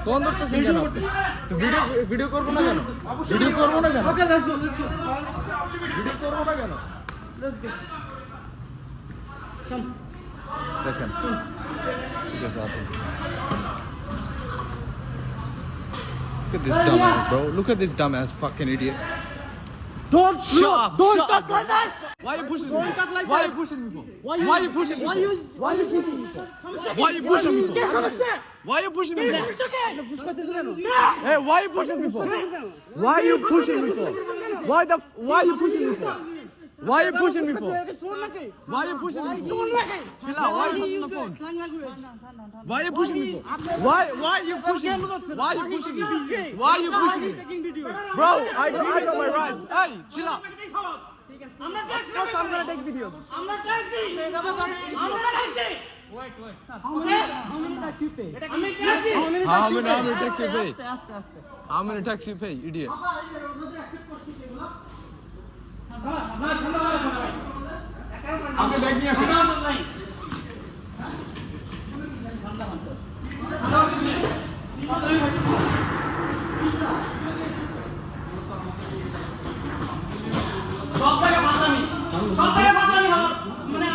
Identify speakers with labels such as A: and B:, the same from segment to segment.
A: Phone ধরতেছেন কেন আপনি? তো ভিডিও করবো না কেন? ভিডিও করবো না কেন? ভিডিও করবো না কেন? দেখেন ঠিক আছে আসুন। Look at this dumbass, bro. Look at this dumbass fucking idiot.
B: Don't
A: Talk like that. Why are you pushing me? Why are you pushing me for? Why are you pushing me? Why are you pushing me? Why are you pushing me? Why are you pushing me? Hey, why are you pushing me for? Why are you pushing me for? Why are you pushing me for? Why are you pushing me for? Why are you pushing me for? Chill out. Why are you pushing the phone? Why are you pushing me for? Why are you pushing me? Why are you pushing me? Why are you pushing me? Bro, I know my rights. Hey, chill out.
B: I'm gonna take videos. I'm not taxi. Wait. How many tax you pay?
A: How many tax you pay? How many tax you pay, idiot?
B: আপনি bag নিয়ে আসেন। সব জায়গায় বাঁচানি হয় মানে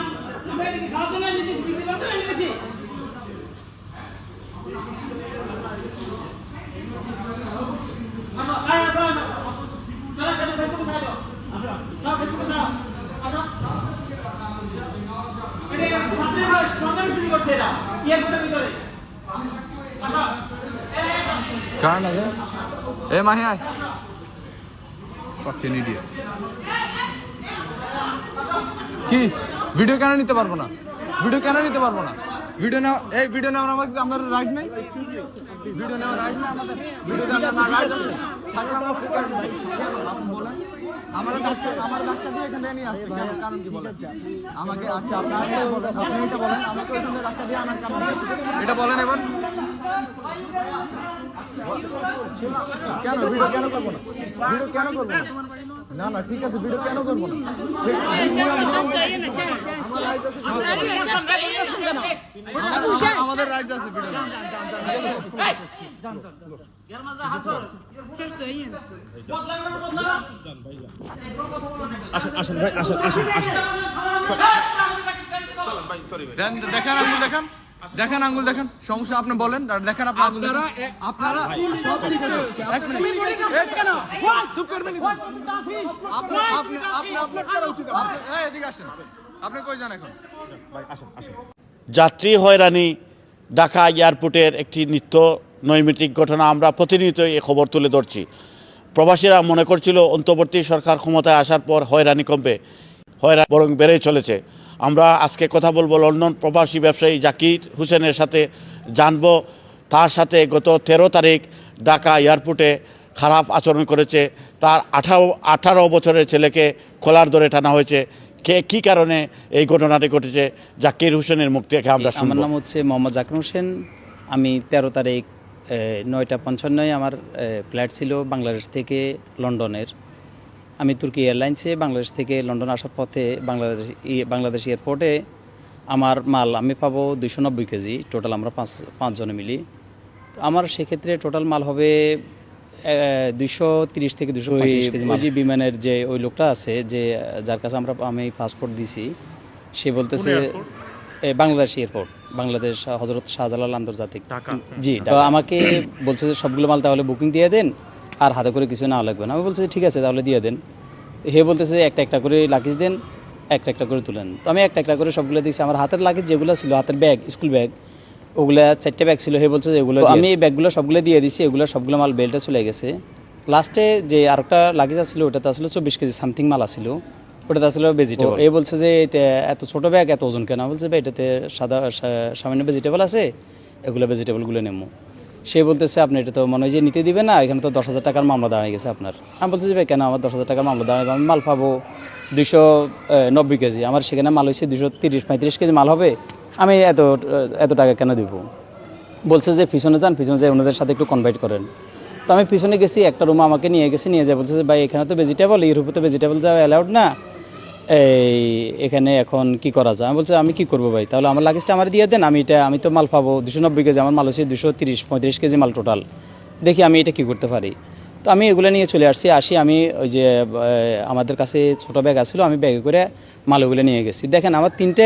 B: আমরা এটা কি খাওয়ার জন্য নিতেছি বিক্রি করতে নিতেছি আসো চলো সেটা ফেসবুকে ছাড়ো আসো সব ফেসবুকে ছাড়ো আসো এটা ছাত্রীরা শুরু করছে এটা এয়ারপোর্টের ভিতরে আসো
A: কার না এ মাহি আয় fucking idiot কি ভিডিও কেন নিতে পারবো না? ভিডিও কেন নিতে পারবো না? ভিডিও নাও, এই ভিডিও নেওয়ার আমাদের রাইট নেই? ভিডিও নেওয়ার রাইট না আমাদের? ভিডিও নেওয়ার রাইট আছে? থাকলে আমরা আপনি বলেন আমার গাছটা দিয়ে এখান থেকে নিয়ে আসছে কেন? কারণ কি বলেন আমাকে? আচ্ছা আপনি এটা বলেন আমাকে ওইখান থেকে গাছটা দিয়ে আনার কারণ এটা বলেন এবার। কেন ভিডিও কেন করবো না? ভিডিও কেন করবো না? না ঠিক আছে ভিডিও কেন করবো না? আমাদের রাইট আছে ভিডিও।
C: আসেন ভাই আসেন
A: দেখেন আঙ্গুল দেখেন আঙ্গুল দেখেন সমস্যা আপনি বলেন দেখেন আপনারা আপনি কই যান এখন?
C: যাত্রী হয়রানি ঢাকা এয়ারপোর্টের একটি নিত্য নৈমিত্তিক ঘটনা। আমরা প্রতিনিয়ত এই খবর তুলে ধরছি। প্রবাসীরা মনে করছিল অন্তর্বর্তী সরকার ক্ষমতায় আসার পর হয়রানি কমবে, হয়রানি বরং বেড়েই চলেছে। আমরা আজকে কথা বলবো লন্ডন প্রবাসী ব্যবসায়ী জাকির হোসেনের সাথে, জানবো তার সাথে গত 13 তারিখ ঢাকা এয়ারপোর্টে খারাপ আচরণ করেছে, তার 18 বছরের ছেলেকে কলার ধরে টানা হয়েছে, কী কারণে এই ঘটনাটি ঘটেছে জাকির হোসেনের মুখ থেকে আমরা শুনবো।
D: আমার নাম হচ্ছে মোহাম্মদ জাকির হোসেন। আমি 13 তারিখ 9:55 আমার ফ্লাইট ছিল বাংলাদেশ থেকে লন্ডনের। আমি তুর্কি এয়ারলাইন্সে বাংলাদেশ থেকে লন্ডন আসার পথে বাংলাদেশ এয়ারপোর্টে আমার মাল আমি পাবো 290 কেজি টোটাল, আমরা পাঁচজনে মিলি। আমার সেক্ষেত্রে টোটাল মাল হবে 230 থেকে 235 কেজি। ওই যে বিমানের যে ওই লোকটা আছে যে যার কাছে আমি পাসপোর্ট দিছি, সে বলতেছে বাংলাদেশ এয়ারপোর্ট, বাংলাদেশ হজরত শাহজালাল আন্তর্জাতিক। জি, আমাকে বলছে যে সবগুলো মাল তাহলে বুকিং দিয়ে দেন, আর হাতে করে কিছু না লাগবে না। আমি বলছি ঠিক আছে তাহলে দিয়ে দেন। হে বলতেছে একটা করে লাগেজ দেন, একটা করে তুলেন। তো আমি একটা করে সবগুলো দিয়েছি। আমার হাতের লাগেজ যেগুলো ছিল, হাতের ব্যাগ, স্কুল ব্যাগ, ওগুলো 4টে ব্যাগ ছিল। হে বলছে যে এগুলো আমি এই ব্যাগগুলো সবগুলো দিয়ে দিছি, এগুলো সবগুলো মাল বেল্টে চলে গেছে। লাস্টে যে আরেকটা লাগেজ আসছিল ওটাতে আসলে 24 কেজি সামথিং মাল আসছিল, ওটাতে আসলে ভেজিটেবল। এ বলছে যে এটা এত ছোটো ব্যাগ এত ওজন কেন? বলছে ভাই এটাতে সামান্য ভেজিটেবল আছে, এগুলো ভেজিটেবলগুলো নেবো। সে বলতেছে আপনি এটা তো মনে হয় যে নিতে দিবে না, এখানে তো 10,000 টাকার মামলা দাঁড়িয়ে গেছে আপনার। আমি বলছি যে ভাই কেন আমার 10,000 টাকার মামলা দাঁড়াবে? আমি মাল পাবো 290 কেজি, আমার সেখানে মাল হয়েছে 230-35 কেজি মাল হবে, আমি এত টাকা কেন দিব? বলছে যে পিছনে যান, পিছনে যাই ওনাদের সাথে একটু কনভার্ট করেন। তো আমি পিছনে গেছি, একটা রুম আমাকে নিয়ে যায়, বলছে যে ভাই এখানে তো ভেজিটেবল, ইউরোপে তো ভেজিটেবল যাওয়া অ্যালাউড না, এখানে এখন কি করা যায়। আমি বলছি আমি কি করবো ভাই, তাহলে আমার লাগেজটা আমার দিয়ে দেন, আমি তো মাল পাবো 290 কেজি, আমার মাল হচ্ছে 230-35 কেজি মাল টোটাল, দেখি আমি এটা কি করতে পারি। তো আমি এগুলো নিয়ে চলে আসি আমি ওই যে আমাদের কাছে ছোটো ব্যাগ আসছিলো, আমি ব্যাগে করে মালগুলো নিয়ে গেছি। দেখেন আমার তিনটা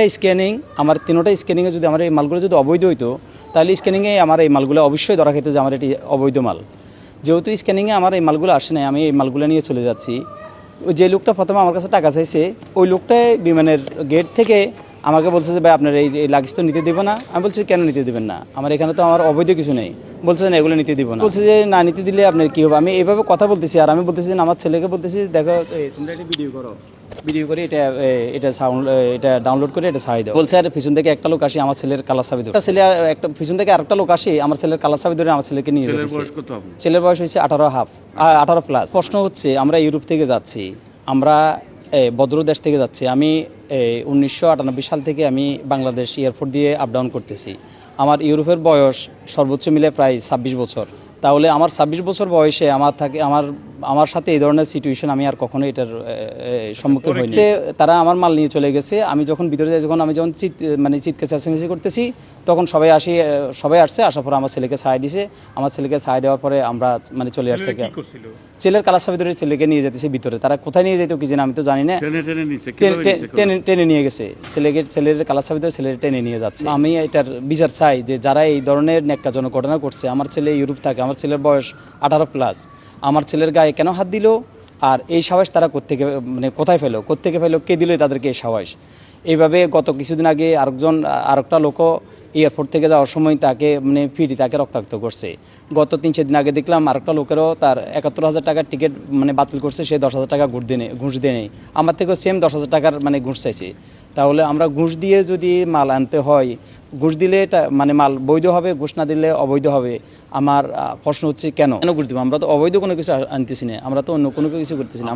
D: স্ক্যানিংয়ে যদি আমার এই মালগুলো যদি অবৈধ হইতো, তাহলে স্ক্যানিংয়ে আমার এই মালগুলো অবশ্যই ধরা খেত যে আমার এটি অবৈধ মাল। যেহেতু স্ক্যানিংয়ে আমার এই মালগুলো আসে নাই, আমি এই মালগুলো নিয়ে চলে যাচ্ছি। যে লোকটা প্রথমে আমার কাছে টাকা চাইছে, ওই লোকটাই বিমানের গেট থেকে আমাকে বলছে যে ভাই আপনার এই লাগেজ তো নিতে দেবো না। আমি বলছি কেন নিতে দেবেন না, আমার এখানে তো আমার অবৈধ কিছু নেই। বলছে না এগুলো নিতে দিব না। বলছে যে না নিতে দিলে আপনার কী হবে। আমি এইভাবে কথা বলতেছি, আর আমি বলতেছি আমার ছেলেকে বলতেছি দেখো তোমরা একটা ভিডিও করো, ভিডিও করে এটা ডাউনলোড করে এটা ছাড়াই দাও। বলছে আর পিছন থেকে একটা লোক আসি আমার ছেলের কালার চাবি ধরে, একটা পিছন থেকে আরেকটা লোক আসি আমার ছেলের কালার চাবি ধরে আমার ছেলেকে নিয়ে যাচ্ছে। ছেলের বয়স হয়েছে 18+। প্রশ্ন হচ্ছে আমরা ইউরোপ থেকে যাচ্ছি, আমরা ভদ্র দেশ থেকে যাচ্ছি। আমি 1998 সাল থেকে আমি বাংলাদেশ এয়ারপোর্ট দিয়ে আপ ডাউন করতেছি। আমার ইউরোপের বয়স সর্বোচ্চ মিলে প্রায় 26 বছর। তাহলে আমার 26 বছর বয়সে আমার সাথে এই ধরনের সিচুয়েশন আমি আর কখনো এটার সম্মুখীন হইনি। তারা আমার মাল নিয়ে চলে গেছে। আমি যখন ভিতরে যাই, আমি যখন চিৎকার চেঁচামেচি করতেছি, তখন সবাই আসছে, আসার পরে আমার ছেলেকে ছাড়াই দিছে। আমার ছেলেকে ছাড়াই দেওয়ার পরে আমরা চলে আসছে। ছেলের কালার চাবি ধরে ছেলেকে নিয়ে যেতেছে ভিতরে। তারা কোথায় নিয়ে যেত কি জানি, আমি তো জানি না। টেনে নিয়ে গেছে ছেলের কালার চাবি ধরে ছেলের টেনে নিয়ে যাচ্ছে। আমি এটার বিচার চাই যে যারা এই ধরনের ন্যাক্কাজনক ঘটনা করছে। আমার ছেলে ইউরোপ থাকে, আমার ছেলের বয়স 18+। আমার ছেলের গায়ে কেন হাত দিল, আর এই সাহস তারা কোথায় ফেলো, কে দিল তাদেরকে এই সাহস। এইভাবে গত কিছুদিন আগে আরেকটা লোকও এয়ারপোর্ট থেকে যাওয়ার সময় তাকে তাকে রক্তাক্ত করছে। গত 3-4 দিন আগে দেখলাম আরেকটা লোকেরও তার 71,000 টাকার টিকিট বাতিল করছে, সে 10,000 টাকা ঘুষ দিয়ে নেই। আমার থেকেও সেম 10,000 টাকার ঘুষ চাইছে। তাহলে আমরা ঘুষ দিয়ে যদি মাল আনতে হয়, ঘুষ দিলে এটা মাল বৈধ হবে, ঘুষ না দিলে অবৈধ হবে। আমার প্রশ্ন হচ্ছে কেন ঘুষ দিব? আমরা তো অবৈধ কোনো কিছু আনতেছি না, আমরা তো অন্য কোনো কিছু করতেছি না।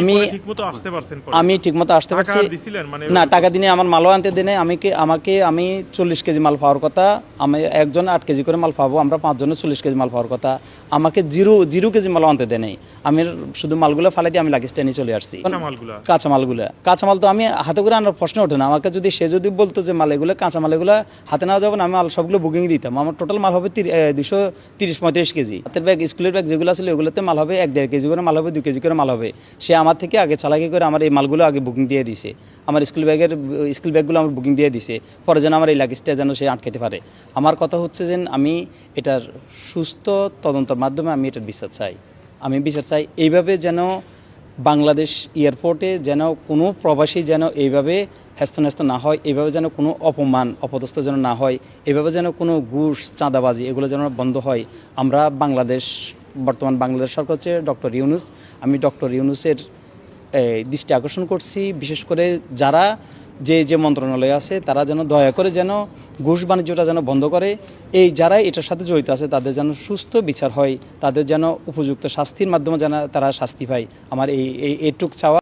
D: আমি ঠিকমতো আসতে পারছি না, টাকা দিনে আমার মালও আনতে দেনে। আমি 40 কেজি মাল পাওয়ার কথা, আমি একজন 8 কেজি করে মাল পাবো, আমরা 5 জনের 40 কেজি মাল পাওয়ার কথা। আমাকে 0 কেজি মালও আনতে দেয় নাই। আমি শুধু মালগুলো ফালাই দিয়ে আমি লাগেজটা নিয়ে চলে আসছি। কাঁচামাল তো আমি হাতে করে আনার প্রশ্ন ওঠে না। আমাকে সে যদি বলতো যে মাল এগুলো কাঁচামাল এগুলো হাতে নেওয়া যাবে না, আমি মাল সবগুলো বুকিং দিতাম। আমার টোটাল মাল হবে 230-35 কেজি। হাতের ব্যাগ, স্কুলের ব্যাগ যেগুলো ছিল ওগুলোতে মাল হবে 1-1.5 কেজি করে মাল হবে, 2 কেজি করে মাল হবে। সে আমার থেকে আগে চালাকি করে আমার এই মালগুলো আগে বুকিং দিয়ে দিছে। আমার স্কুল ব্যাগগুলো আমার বুকিং দিয়ে দিছে, পরে যেন আমার এই লাগেজটা যেন সে আটকাতে পারে। আমার কথা হচ্ছে যে আমি এটার সুস্থ তদন্তের মাধ্যমে আমি এটার বিচার চাই। এইভাবে যেন বাংলাদেশ এয়ারপোর্টে যেন কোনো প্রবাসী যেন এইভাবে হ্যাস্ত না হয়, এইভাবে যেন কোনো অপদস্থ যেন না হয়, এইভাবে যেন কোনো ঘুষ চাঁদাবাজি এগুলো যেন বন্ধ হয়। আমরা বর্তমান বাংলাদেশ সরকার হচ্ছে ডক্টর ইউনূস, আমি ডক্টর ইউনূসের দৃষ্টি আকর্ষণ করছি, বিশেষ করে যারা যে মন্ত্রণালয় আছে তারা যেন দয়া করে যেন ঘুষ বাণিজ্যটা যেন বন্ধ করে। যারা এটার সাথে জড়িত আছে তাদের যেন সুস্থ বিচার হয়, তাদের যেন উপযুক্ত শাস্তির মাধ্যমে যেন তারা শাস্তি পায়। আমার এইটুক চাওয়া।